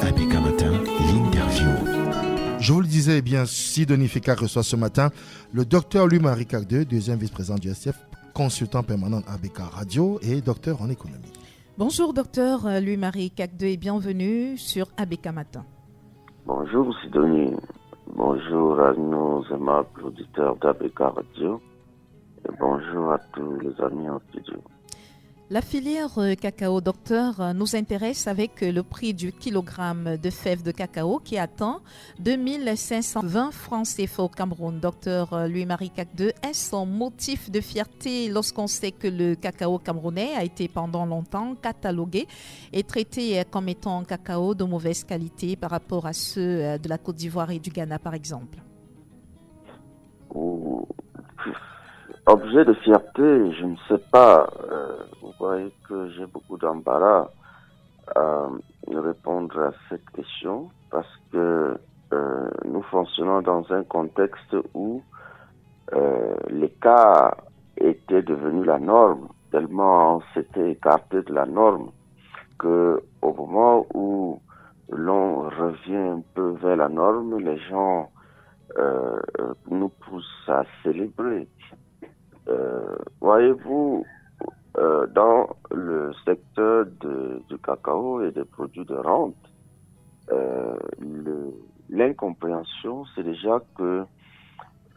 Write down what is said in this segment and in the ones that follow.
ABK Matin, l'interview. Je vous le disais, Sidonie Fika reçoit ce matin le docteur Louis-Marie Cagdeux, deuxième vice-président du SF, consultant permanent ABK Radio et docteur en économie. Bonjour docteur Louis-Marie Cagdeux et bienvenue sur ABK Matin. Bonjour Sidonie, bonjour à nos aimables auditeurs d'ABK Radio et bonjour à tous les amis en studio. La filière cacao, docteur, nous intéresse avec le prix du kilogramme de fèves de cacao qui atteint 2520 francs CFA au Cameroun. Docteur Louis-Marie Cagdeux, est-ce un motif de fierté lorsqu'on sait que le cacao camerounais a été pendant longtemps catalogué et traité comme étant un cacao de mauvaise qualité par rapport à ceux de la Côte d'Ivoire et du Ghana, par exemple? Objet de fierté, je ne sais pas. Vous voyez que j'ai beaucoup d'embarras à répondre à cette question parce que nous fonctionnons dans un contexte où l'écart était devenu la norme, tellement on s'était écarté de la norme que au moment où l'on revient un peu vers la norme, les gens nous poussent à célébrer. Voyez-vous, dans le secteur du cacao et des produits de rente, l'incompréhension, c'est déjà que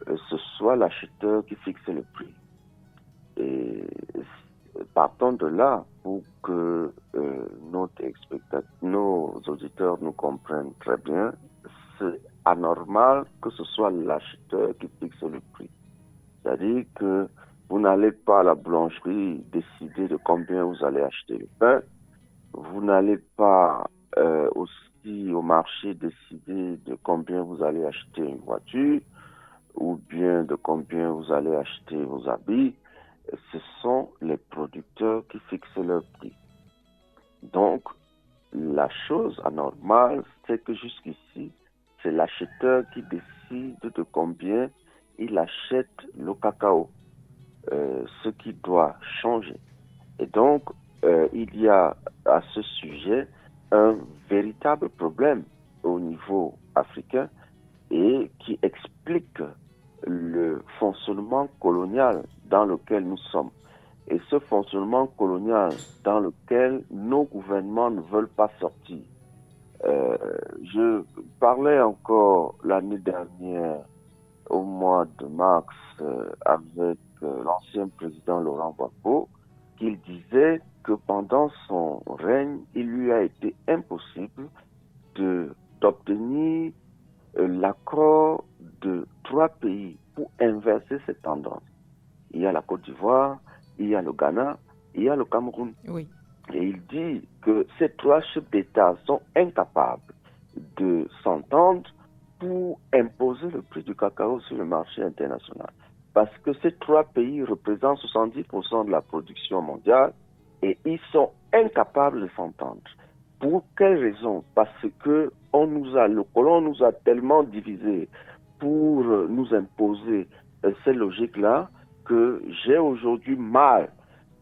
ce soit l'acheteur qui fixe le prix. Et partons de là pour que nos auditeurs nous comprennent très bien, c'est anormal que ce soit l'acheteur qui fixe le prix. C'est-à-dire que vous n'allez pas à la boulangerie décider de combien vous allez acheter le pain. Vous n'allez pas aussi au marché décider de combien vous allez acheter une voiture ou bien de combien vous allez acheter vos habits. Ce sont les producteurs qui fixent leur prix. Donc, la chose anormale, c'est que jusqu'ici, c'est l'acheteur qui décide de combien il achète le cacao, ce qui doit changer. Et donc, il y a à ce sujet un véritable problème au niveau africain et qui explique le fonctionnement colonial dans lequel nous sommes. Et ce fonctionnement colonial dans lequel nos gouvernements ne veulent pas sortir. Je parlais encore l'année dernière au mois de mars avec l'ancien président Laurent Gbagbo, qu'il disait que pendant son règne, il lui a été impossible d'obtenir l'accord de 3 pays pour inverser cette tendance. Il y a la Côte d'Ivoire, il y a le Ghana, il y a le Cameroun. Oui. Et il dit que ces 3 chefs d'État sont incapables de s'entendre pour imposer le prix du cacao sur le marché international. Parce que ces 3 pays représentent 70% de la production mondiale et ils sont incapables de s'entendre. Pour quelle raison? Parce que le colon nous a tellement divisés pour nous imposer ces logiques-là que j'ai aujourd'hui mal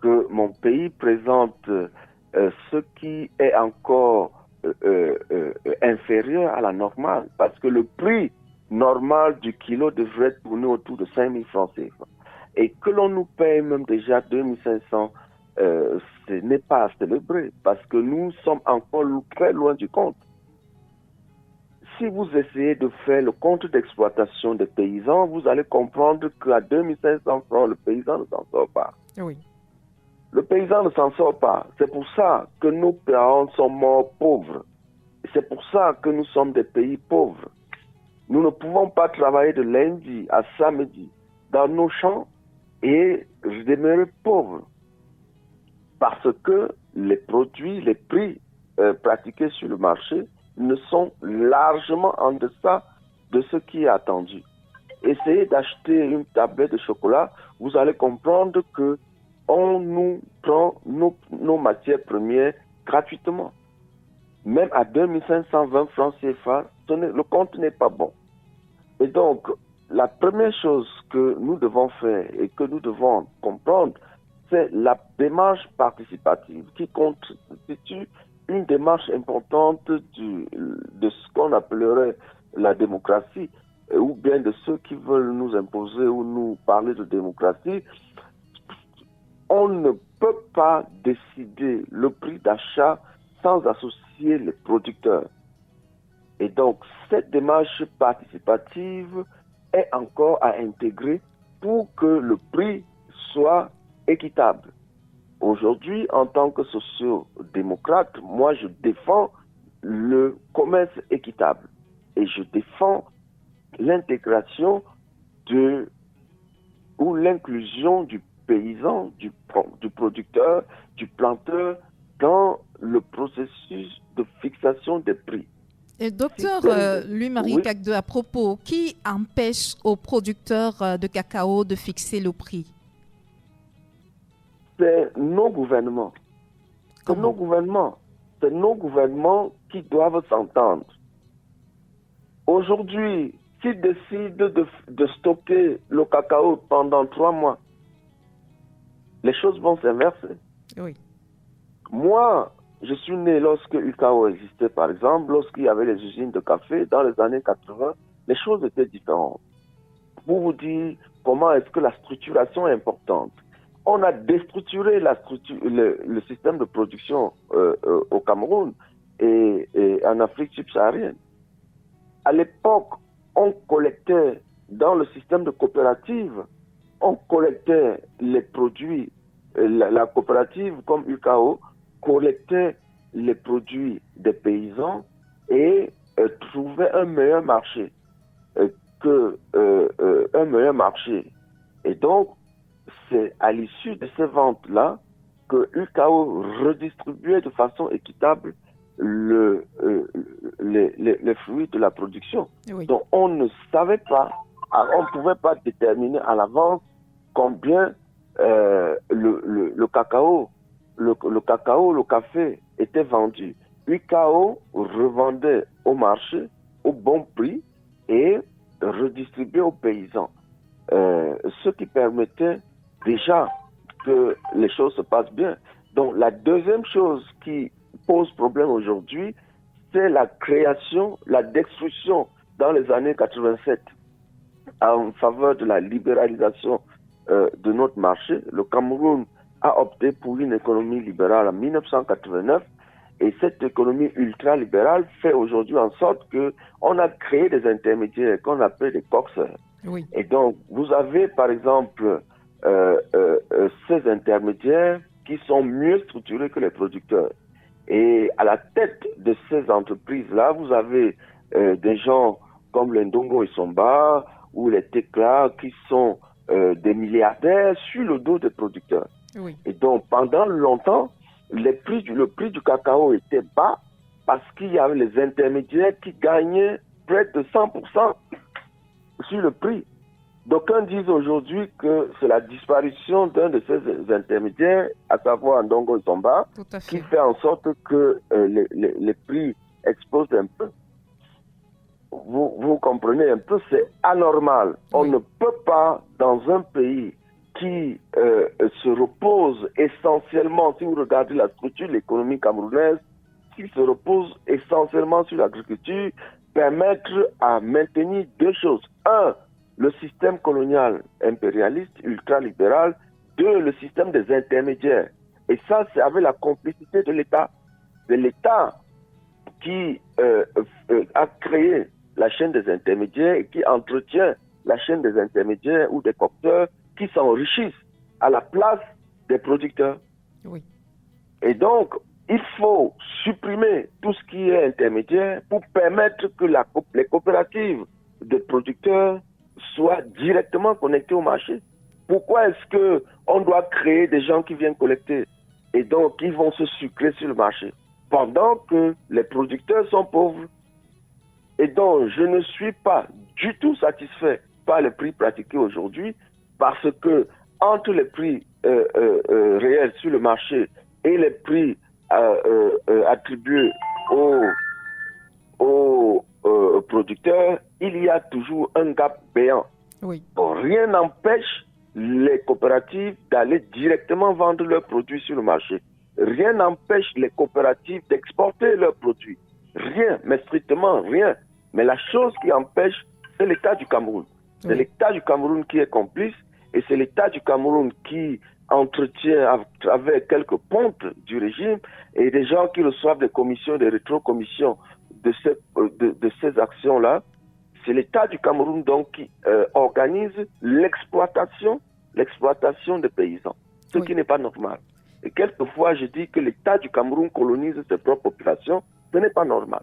que mon pays présente ce qui est encore inférieur à la normale, parce que le prix normal du kilo devrait tourner autour de 5 000 francs CFA. Et que l'on nous paye même déjà 2500, ce n'est pas à célébrer, parce que nous sommes encore très loin du compte. Si vous essayez de faire le compte d'exploitation des paysans, vous allez comprendre qu'à 2500 francs, le paysan ne s'en sort pas. Oui. Le paysan ne s'en sort pas. C'est pour ça que nos parents sont morts pauvres. C'est pour ça que nous sommes des pays pauvres. Nous ne pouvons pas travailler de lundi à samedi dans nos champs et demeurer pauvres. Parce que les produits, les prix pratiqués sur le marché ne sont largement en deçà de ce qui est attendu. Essayez d'acheter une tablette de chocolat, vous allez comprendre que on nous prend nos matières premières gratuitement. Même à 2520 francs CFA, le compte n'est pas bon. Et donc, la première chose que nous devons faire et que nous devons comprendre, c'est la démarche participative qui constitue une démarche importante de ce qu'on appellerait la démocratie, ou bien de ceux qui veulent nous imposer ou nous parler de démocratie. On ne peut pas décider le prix d'achat sans associer les producteurs. Et donc, cette démarche participative est encore à intégrer pour que le prix soit équitable. Aujourd'hui, en tant que socio-démocrate, moi, je défends le commerce équitable et je défends l'intégration ou l'inclusion du paysan, du producteur, du planteur dans le processus de fixation des prix. Et docteur Louis-Marie Cagde, à propos, qui empêche aux producteurs de cacao de fixer le prix? C'est nos gouvernements. C'est nos gouvernements qui doivent s'entendre. Aujourd'hui, s'ils décident de stocker le cacao pendant 3 mois, les choses vont s'inverser. Oui. Moi, je suis né lorsque UCAO existait, par exemple, lorsqu'il y avait les usines de café dans les années 80, les choses étaient différentes. Pour vous dire comment est-ce que la structuration est importante. On a déstructuré le système de production au Cameroun et en Afrique subsaharienne. À l'époque, on collectait dans le système de coopérative, on collectait les produits, la coopérative comme UCAO collectait les produits des paysans et trouvait un meilleur marché Et donc, c'est à l'issue de ces ventes-là que UCAO redistribuait de façon équitable les fruits de la production. Oui. Donc, on ne savait pas, on ne pouvait pas déterminer à l'avance combien le cacao, le café était vendu. UCAO revendait au marché au bon prix et redistribuait aux paysans. Ce qui permettait déjà que les choses se passent bien. Donc la deuxième chose qui pose problème aujourd'hui, c'est la création, la destruction dans les années 87 en faveur de la libéralisation de notre marché. Le Cameroun a opté pour une économie libérale en 1989 et cette économie ultra-libérale fait aujourd'hui en sorte qu'on a créé des intermédiaires qu'on appelle des coxeurs. Oui. Et donc, vous avez par exemple ces intermédiaires qui sont mieux structurés que les producteurs. Et à la tête de ces entreprises-là, vous avez des gens comme les Ndongo Isomba ou les Tekla qui sont des milliardaires sur le dos des producteurs. Oui. Et donc, pendant longtemps, le prix du cacao était bas parce qu'il y avait les intermédiaires qui gagnaient près de 100% sur le prix. D'aucuns disent aujourd'hui que c'est la disparition d'un de ces intermédiaires, à savoir Ndongo Isomba, qui fait en sorte que les prix explosent un peu. Vous comprenez un peu, c'est anormal. Oui. On ne peut pas, dans un pays qui se repose essentiellement, si vous regardez la structure de l'économie camerounaise, qui se repose essentiellement sur l'agriculture, permettre à maintenir 2 choses. 1, le système colonial impérialiste, ultralibéral. 2, le système des intermédiaires. Et ça, c'est avec la complicité de l'État. De l'État qui a créé la chaîne des intermédiaires et qui entretient la chaîne des intermédiaires ou des coopteurs qui s'enrichissent à la place des producteurs. Oui. Et donc, il faut supprimer tout ce qui est intermédiaire pour permettre que les coopératives de producteurs soient directement connectées au marché. Pourquoi est-ce qu'on doit créer des gens qui viennent collecter et donc ils vont se sucrer sur le marché pendant que les producteurs sont pauvres? Et donc, je ne suis pas du tout satisfait par les prix pratiqués aujourd'hui parce que entre les prix réels sur le marché et les prix attribués aux producteurs, il y a toujours un gap béant. Oui. Rien n'empêche les coopératives d'aller directement vendre leurs produits sur le marché. rien n'empêche les coopératives d'exporter leurs produits. Rien, mais strictement rien. Mais la chose qui empêche, c'est l'État du Cameroun. C'est l'État du Cameroun qui est complice et c'est l'État du Cameroun qui entretient à travers quelques pontes du régime et des gens qui reçoivent des commissions, des rétrocommissions de ces actions-là. C'est l'État du Cameroun donc qui organise l'exploitation des paysans, ce qui n'est pas normal. Et quelquefois, je dis que l'État du Cameroun colonise ses propres populations, ce n'est pas normal.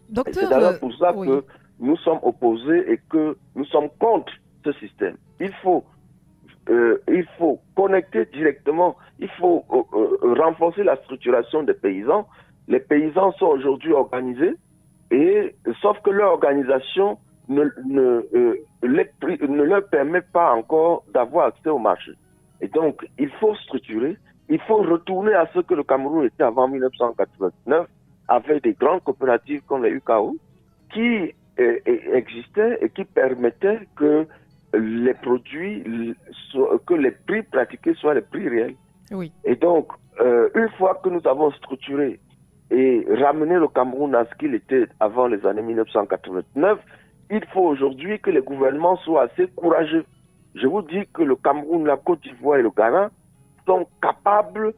Docteur, c'est d'ailleurs pour ça que nous sommes opposés et que nous sommes contre ce système. Il faut connecter directement, il faut renforcer la structuration des paysans. Les paysans sont aujourd'hui organisés, sauf que leur organisation ne leur permet pas encore d'avoir accès au marché. Et donc, il faut structurer, il faut retourner à ce que le Cameroun était avant 1989, avec des grandes coopératives comme les UKO, qui existaient et qui permettaient que les produits, que les prix pratiqués soient les prix réels. Oui. Et donc, une fois que nous avons structuré et ramené le Cameroun à ce qu'il était avant les années 1989, il faut aujourd'hui que les gouvernements soient assez courageux. Je vous dis que le Cameroun, la Côte d'Ivoire et le Ghana sont capables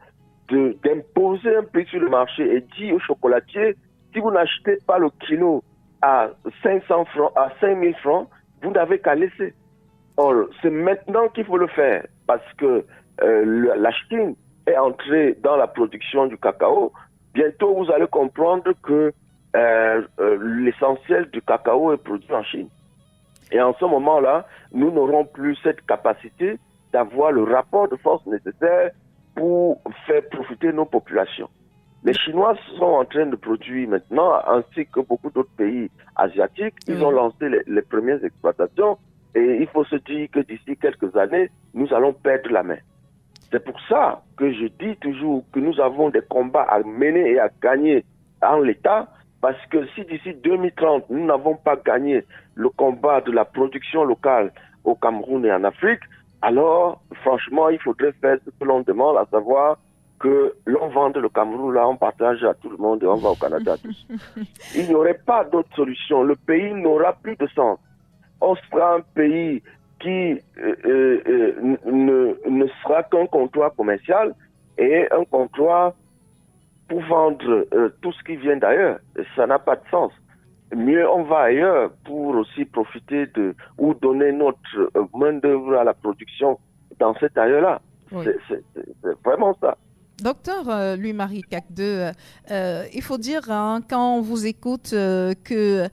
d'imposer un prix sur le marché et dire aux chocolatiers, si vous n'achetez pas le kilo à 500 francs, à 5000 francs, vous n'avez qu'à laisser. Or, c'est maintenant qu'il faut le faire parce que la Chine est entrée dans la production du cacao. Bientôt, vous allez comprendre que l'essentiel du cacao est produit en Chine. Et en ce moment-là, nous n'aurons plus cette capacité d'avoir le rapport de force nécessaire pour faire profiter nos populations. Les Chinois sont en train de produire maintenant, ainsi que beaucoup d'autres pays asiatiques. Ils ont lancé les premières exploitations et il faut se dire que d'ici quelques années, nous allons perdre la main. C'est pour ça que je dis toujours que nous avons des combats à mener et à gagner en l'État, parce que si d'ici 2030, nous n'avons pas gagné le combat de la production locale au Cameroun et en Afrique, alors franchement, il faudrait faire ce que l'on demande, à savoir que l'on vende le Cameroun, là, on partage à tout le monde et on va au Canada à tous. Il n'y aurait pas d'autre solution. Le pays n'aura plus de sens. On sera un pays qui ne sera qu'un comptoir commercial et un comptoir pour vendre tout ce qui vient d'ailleurs. Ça n'a pas de sens. Mieux, on va ailleurs pour aussi profiter ou donner notre main-d'œuvre à la production dans cet ailleurs-là. Oui. C'est vraiment ça. Docteur Louis-Marie Cacquedeux, il faut dire quand on vous écoute que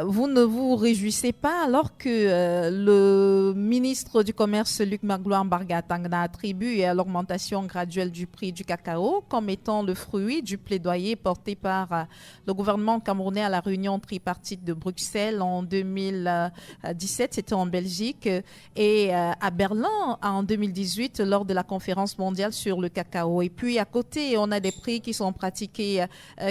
vous ne vous réjouissez pas alors que le ministre du Commerce Luc Magloire Bargatangna attribue à l'augmentation graduelle du prix du cacao comme étant le fruit du plaidoyer porté par le gouvernement camerounais à la réunion tripartite de Bruxelles en 2017, c'était en Belgique, et à Berlin en 2018 lors de la conférence mondiale sur le cacao. Et puis à côté, on a des prix qui sont pratiqués,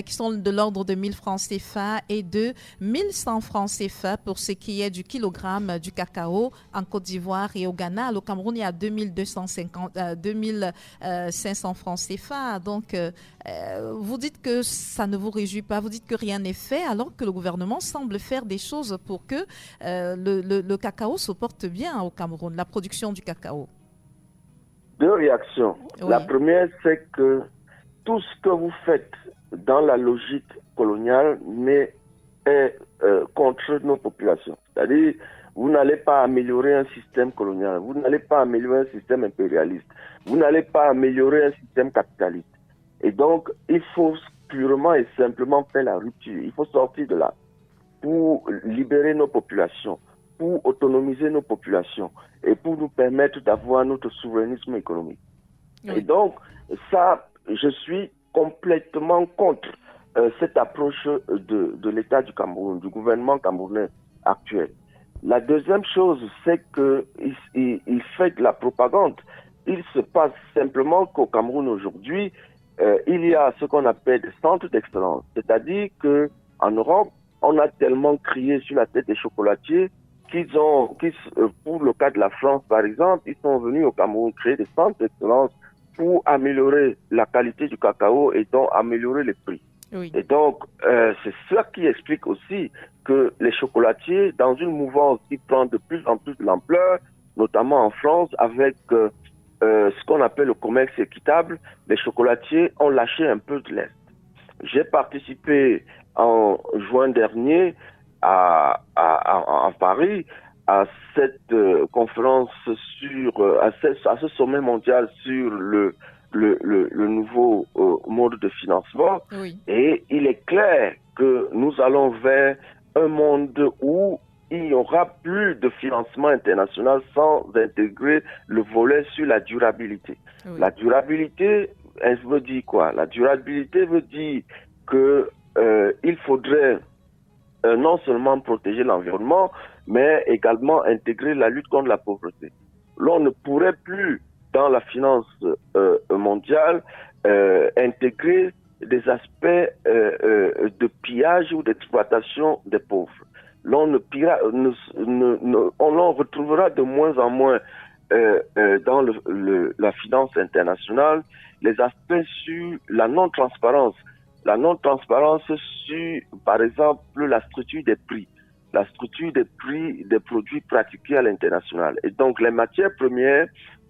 qui sont de l'ordre de 1000 francs CFA et de 1100 francs CFA pour ce qui est du kilogramme du cacao en Côte d'Ivoire et au Ghana. Au Cameroun, il y a 2500 francs CFA. Donc, vous dites que ça ne vous réjouit pas, vous dites que rien n'est fait, alors que le gouvernement semble faire des choses pour que le cacao se porte bien au Cameroun, la production du cacao. Deux réactions. Oui. La première, c'est que tout ce que vous faites dans la logique coloniale est contre nos populations. C'est-à-dire, vous n'allez pas améliorer un système colonial, vous n'allez pas améliorer un système impérialiste, vous n'allez pas améliorer un système capitaliste. Et donc, il faut purement et simplement faire la rupture. Il faut sortir de là pour libérer nos populations, pour autonomiser nos populations et pour nous permettre d'avoir notre souverainisme économique. Oui. Et donc, ça, je suis complètement contre cette approche de l'État du Cameroun, du gouvernement camerounais actuel. La deuxième chose, c'est qu'il fait de la propagande. Il se passe simplement qu'au Cameroun aujourd'hui, il y a ce qu'on appelle des centres d'excellence. C'est-à-dire qu'en Europe, on a tellement crié sur la tête des chocolatiers pour le cas de la France, par exemple, ils sont venus au Cameroun créer des centres d'excellence pour améliorer la qualité du cacao et donc améliorer les prix. Oui. Et donc, c'est ça qui explique aussi que les chocolatiers, dans une mouvance qui prend de plus en plus de l'ampleur, notamment en France, avec ce qu'on appelle le commerce équitable, les chocolatiers ont lâché un peu de l'Est. J'ai participé en juin dernier à Paris à cette conférence à ce sommet mondial sur le nouveau mode de financement. Oui. Et il est clair que nous allons vers un monde où il n'y aura plus de financement international sans intégrer le volet sur la durabilité. Oui. La durabilité, elle veut dire quoi? La durabilité veut dire que il faudrait non seulement protéger l'environnement, mais également intégrer la lutte contre la pauvreté. L'on ne pourrait plus, dans la finance mondiale, intégrer des aspects de pillage ou d'exploitation des pauvres. On en retrouvera de moins en moins dans la finance internationale les aspects sur la non-transparence. La non-transparence sur, par exemple, la structure des prix des produits pratiqués à l'international. Et donc, les matières premières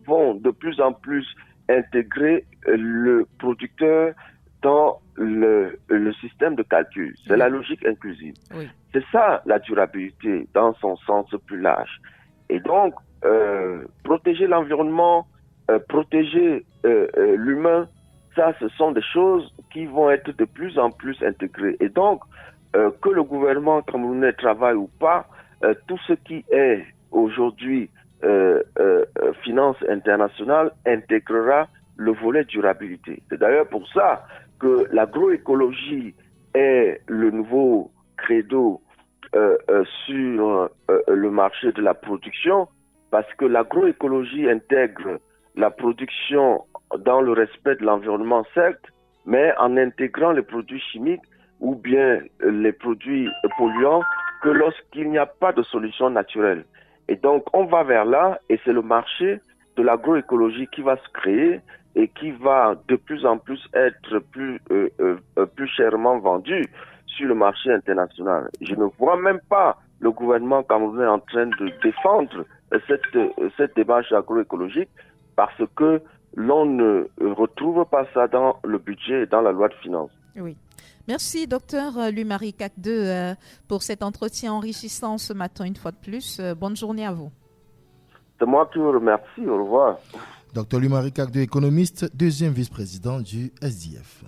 vont de plus en plus intégrer le producteur dans le système de calcul. C'est la logique inclusive. Oui. C'est ça, la durabilité, dans son sens plus large. Et donc, protéger l'environnement, protéger l'humain, ça, ce sont des choses qui vont être de plus en plus intégrées. Et donc, que le gouvernement camerounais travaille ou pas, tout ce qui est aujourd'hui finance internationale intégrera le volet durabilité. C'est d'ailleurs pour ça que l'agroécologie est le nouveau credo sur le marché de la production, parce que l'agroécologie intègre la production dans le respect de l'environnement, certes, mais en intégrant les produits chimiques ou bien les produits polluants que lorsqu'il n'y a pas de solution naturelle. Et donc, on va vers là, et c'est le marché de l'agroécologie qui va se créer et qui va de plus en plus être plus chèrement vendu sur le marché international. Je ne vois même pas le gouvernement camerounais en train de défendre cette démarche agroécologique, parce que l'on ne retrouve pas ça dans le budget et dans la loi de finances. Oui. Merci, docteur Louis-Marie Cacquedeux, pour cet entretien enrichissant ce matin une fois de plus. Bonne journée à vous. C'est moi qui vous remercie. Au revoir. Docteur Louis-Marie Cacquedeux, économiste, deuxième vice-président du SDF.